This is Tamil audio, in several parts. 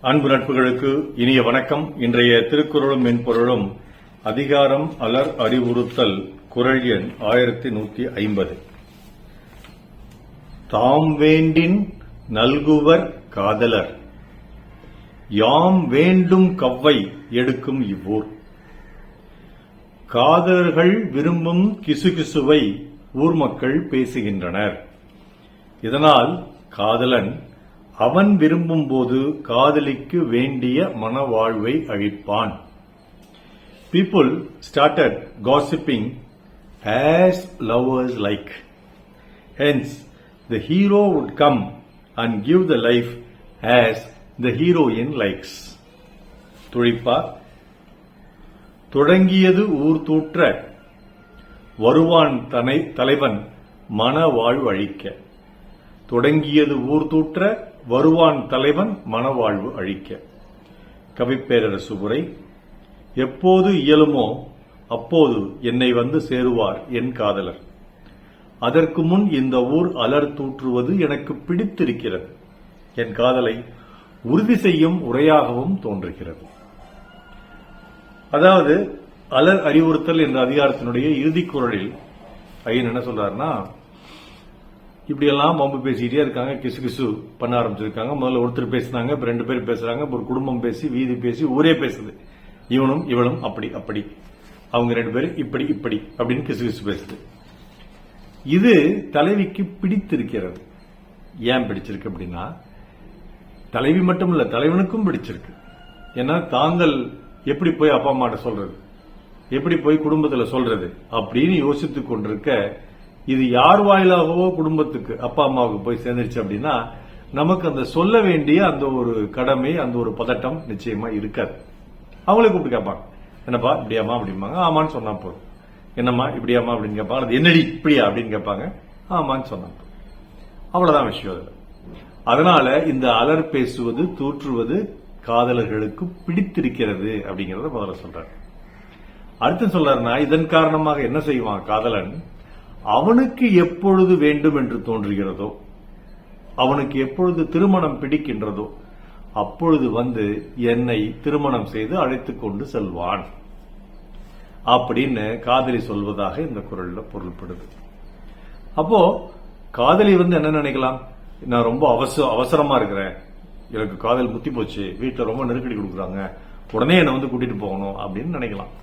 அன்பு நட்புகளுக்கு இனிய வணக்கம். இன்றைய திருக்குறளும் மென்பொருளும் அதிகாரம் அலர் அறிவுறுத்தல், குறள் எண் 1150. தாம் வேண்டின் நல்குவர் காதலர், யாம் வேண்டும் கவ்வை எடுக்கும் இவ்வூர். காதலர்கள் விரும்பும் கிசுகிசுவை ஊர் மக்கள் பேசுகின்றனர். இதனால் காதலன் அவன் விரும்பும் போது காதலிக்கு வேண்டிய மனவாழ்வை அழிப்பான். People started gossiping as lovers like. Hence, the hero would come and give the life as the heroine likes. துழிப்பா. தொடங்கியது ஊர் தூற்ற, வருவான் தலைவன் மனவாழ்வு அழிக்க. தொடங்கியது ஊர் தூற்ற, வருவான் தலைவன் மனவாழ்வு அழிக்க. கவிப்பேரரசு உரை. எப்போது இயலுமோ அப்போது என்னை வந்து சேருவார் என் காதலர். அதற்கு முன் இந்த ஊர் அலர் தூற்றுவது எனக்கு பிடித்திருக்கிறது. என் காதலை உறுதி செய்யும் உரையாகவும் தோன்றுகிறது. அதாவது அலர் அறிவுறுத்தல் என்ற அதிகாரத்தினுடைய இறுதி குறளில் ஐயன் என்ன சொல்றாருன்னா, இப்படியெல்லாம் வம்பு பேசிக்கிட்டே இருக்காங்க, கிசு கிசு பண்ண ஆரம்பிச்சிருக்காங்க. முதல்ல ஒருத்தர் பேசினாங்க, இப்ப 2 பேர் பேசுறாங்க, ஒரு குடும்பம் பேசி, வீதி பேசி, ஊரே பேசுது. இவனும் இவளும் அப்படி அப்படி, அவங்க 2 பேரும் இப்படி இப்படி அப்படின்னு கிசு கிசு பேசுது. இது தலைவிக்கு பிடித்திருக்கிறது. ஏன் பிடிச்சிருக்கு அப்படின்னா, தலைவி மட்டும் இல்ல, தலைவனுக்கும் பிடிச்சிருக்கு. ஏன்னா தாங்கள் எப்படி போய் அப்பா அம்மாட்ட சொல்றது, எப்படி போய் குடும்பத்துல சொல்றது அப்படின்னு யோசித்துக் கொண்டிருக்க, இது யார் வாயிலாகவோ குடும்பத்துக்கு அப்பா அம்மாவுக்கு போய் சேர்ந்துருச்சு அப்படின்னா நமக்கு அந்த சொல்ல வேண்டிய அந்த ஒரு கடமை, அந்த ஒரு பதட்டம் நிச்சயமா இருக்காது. அவங்களே கூப்பிட்டு கேட்பாங்க, என்னப்பா இப்படியாமா அப்படிம்பாங்க. ஆமான்னு சொன்னா போதும். என்னம்மா இப்படியாமா அப்படின்னு கேட்பாங்க. அது என்னடி இப்படியா அப்படின்னு கேட்பாங்க. ஆமான்னு சொன்னா போதும். அவ்வளவுதான் விஷயம் அதுல. அதனால இந்த அலர் பேசுவது, தூற்றுவது காதலர்களுக்கு பிடித்திருக்கிறது அப்படிங்கறத முதல்ல சொல்றாரு. அடுத்து சொல்றாருன்னா, இதன் காரணமாக என்ன செய்வான் காதலன், அவனுக்கு எப்பொழுது வேண்டும் என்று தோன்றுகிறதோ, அவனுக்கு எப்பொழுது திருமணம் பிடிக்கின்றதோ அப்பொழுது வந்து என்னை திருமணம் செய்து அழைத்துக் கொண்டு செல்வான் அப்படின்னு காதலி சொல்வதாக இந்த குறள்ல பொருள்படுது. அப்போ காதலி வந்து என்ன நினைக்கலாம், நான் ரொம்ப அவசரமா இருக்கிறேன், எனக்கு காதல் முத்தி போச்சு, வீட்டுல ரொம்ப நெருக்கடி கொடுக்குறாங்க, உடனே என்னை வந்து கூட்டிட்டு போகணும் அப்படின்னு நினைக்கலாம்.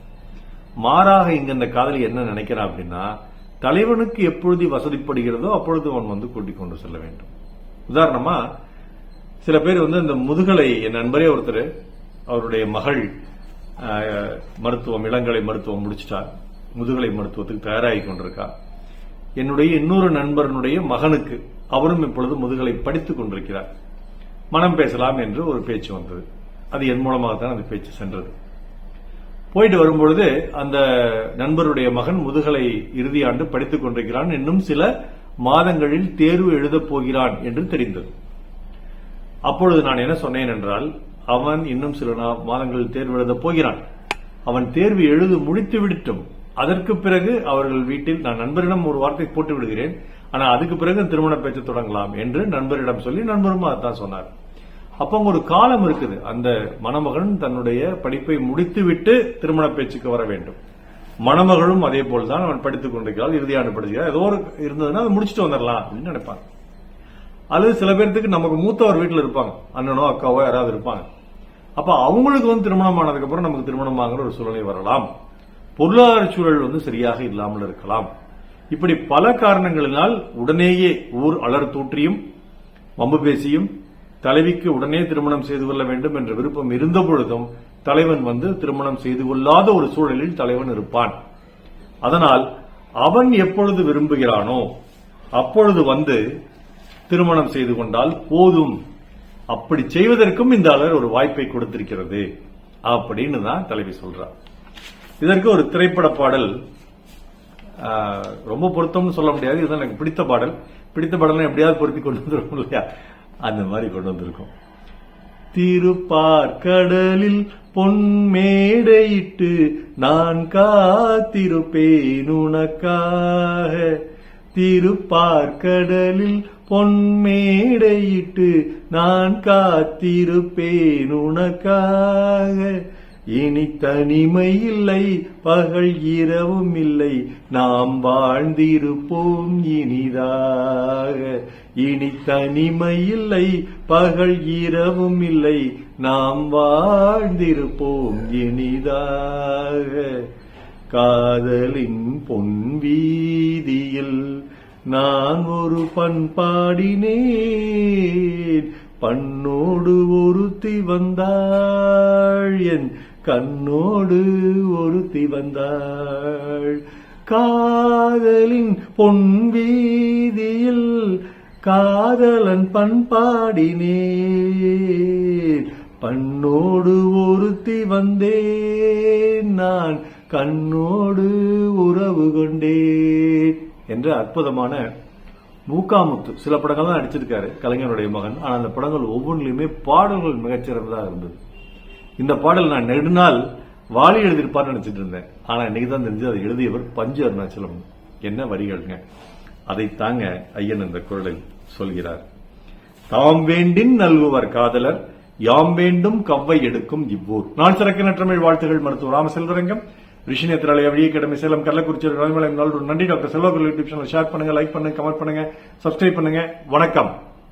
மாறாக இங்க இந்த காதலி என்ன நினைக்கிறான் அப்படின்னா, தலைவனுக்கு எப்பொழுது வசதிப்படுகிறதோ அப்பொழுது அவன் வந்து கூட்டிக் கொண்டு செல்ல வேண்டும். உதாரணமா சில பேர் வந்து இந்த முதுகலை, என் நண்பரே ஒருத்தர், அவருடைய மகள் மருத்துவம், இளங்கலை மருத்துவம் முடிச்சிட்டார், முதுகலை மருத்துவத்துக்கு தயாராகி கொண்டிருக்கார். என்னுடைய இன்னொரு நண்பனுடைய மகனுக்கு, அவரும் இப்பொழுது முதுகலை படித்துக் கொண்டிருக்கிறார். மனம் பேசலாம் என்று ஒரு பேச்சு வந்தது. அது என் மூலமாகத்தான் அந்த பேச்சு சென்றது. போயிட்டு வரும்பொழுது அந்த நண்பருடைய மகன் முதுகலை இறுதி ஆண்டு படித்துக் கொண்டிருக்கிறான், இன்னும் சில மாதங்களில் தேர்வு எழுதப் போகிறான் என்று தெரிந்தது. அப்பொழுது நான் என்ன சொன்னேன் என்றால், அவன் இன்னும் சில மாதங்களில் தேர்வு எழுதப் போகிறான், அவன் தேர்வு எழுதி முடித்து விடட்டும், அதற்கு பிறகு அவர்கள் வீட்டில் நான் நண்பரிடம் ஒரு வார்த்தை போட்டு விடுகிறேன், ஆனா அதுக்கு பிறகு திருமண பேச்சு தொடங்கலாம் என்று நண்பரிடம் சொல்லி, நண்பரும் அதான் சொன்னார். அப்ப ஒரு காலம் இருக்குது, அந்த மணமகன் தன்னுடைய படிப்பை முடித்துவிட்டு திருமண பேச்சுக்கு வர வேண்டும். மணமகளும் அதே போல்தான், அவன் படித்துக் கொண்டிருக்கிறாள், இறுதியாண்டு படிச்சுக்கிறார், ஏதோ ஒரு இருந்ததுன்னா அதை முடிச்சுட்டு வந்துடலாம் அப்படின்னு நினைப்பாங்க. அல்லது சில பேருக்கு நமக்கு மூத்தவர் வீட்டில் இருப்பாங்க, அண்ணனோ அக்காவோ யாராவது இருப்பாங்க. அப்ப அவங்களுக்கு வந்து திருமணம் ஆனதுக்கு அப்புறம் நமக்கு திருமணம் ஆகிற ஒரு சூழ்நிலை வரலாம். பொருளாதார சூழல் வந்து சரியாக இல்லாமல் இருக்கலாம். இப்படி பல காரணங்களினால் உடனேயே ஊர் அலர் தூற்றியும் வம்பு பேசியும் தலைவிக்கு உடனே திருமணம் செய்து கொள்ள வேண்டும் என்ற விருப்பம் இருந்த பொழுதும் தலைவன் வந்து திருமணம் செய்து கொள்ளாத ஒரு சூழலில் தலைவன் இருப்பான். அதனால் அவன் எப்பொழுது விரும்புகிறானோ அப்பொழுது வந்து திருமணம் செய்து கொண்டால் போதும். அப்படி செய்வதற்கும் இந்த அலர் ஒரு வாய்ப்பை கொடுத்திருக்கிறது அப்படின்னு தான் தலைவி சொல்றார். இதற்கு ஒரு திரைப்பட பாடல் ரொம்ப பொருத்தம்னு சொல்ல முடியாது, இதுதான் எனக்கு பிடித்த பாடல். பிடித்த பாடல் எப்படியாவது பொருத்தி கொண்டு வந்துடும் இல்லையா, அந்த மாதிரி கொண்டு வந்திருக்கும். திருப்பார்கடலில் பொன்மேடையிட்டு நான் காத்திருப்பேன் உனக்காக, திருப்பார்கடலில் பொன்மேடையிட்டு நான் காத்திருப்பேன் உனக்காக. இனி தனிமை இல்லை, பகல் இரவும் இல்லை, நாம் வாழ்ந்திருப்போம் இனிதாக. இனி தனிமை இல்லை, பகல் இரவும் இல்லை, நாம் வாழ்ந்திருப்போம் இனிதாக. காதலின் பொன் வீதியில் நான் ஒரு பண்பாடினேன், பண்ணோடு ஒருத்தி வந்தாள், என் கண்ணோடு ஒருத்தி வந்தாள். காதலின் பொன் வீதியில் காதலன் பண்பாடினேன், பண்ணோடு ஒருத்தி வந்தேன், நான் கண்ணோடு உறவு கொண்டேன் என்ற அற்புதமான மூக்காமுத்து. சில படங்கள் தான் நடிச்சிருக்காரு கலைஞருடைய மகன். ஆனால் அந்த படங்கள் ஒவ்வொன்றிலுமே பாடல்கள் மிகச்சிறந்ததாக இருந்தது. இந்த பாடல் நான் நெடுநாள் வாலி எழுதியிருப்பார்னு நினைச்சிட்டு இருந்தேன். ஆனா இன்னைக்கு தான் தெரிஞ்சு அதை எழுதியவர் பஞ்சு அருணாச்சலம். என்ன வரிகள்ங்க! அதை தாங்க ஐயன் இந்த குரலில் சொல்கிறார். தாம் வேண்டின் நல்குவர் காதலர், யாம் வேண்டும் கவ்வை எடுக்கும் இவ்வூர். நான் சிறக்க நற்றமிழ் வாழ்த்துகள். மருத்துவர் ராமசெல்வரங்கம், ரிஷி நேத்ராலயா விடிய அகாடமி, சேலம், கள்ளக்குறிச்சி, நன்மை. நன்றி டாக்டர் செல்வகுரு யூடியூப் சேனல் ஷேர் பண்ணுங்க, லைக் பண்ணுங்க, கமெண்ட் பண்ணுங்க, சப்ஸ்கிரைப் பண்ணுங்க. வணக்கம்.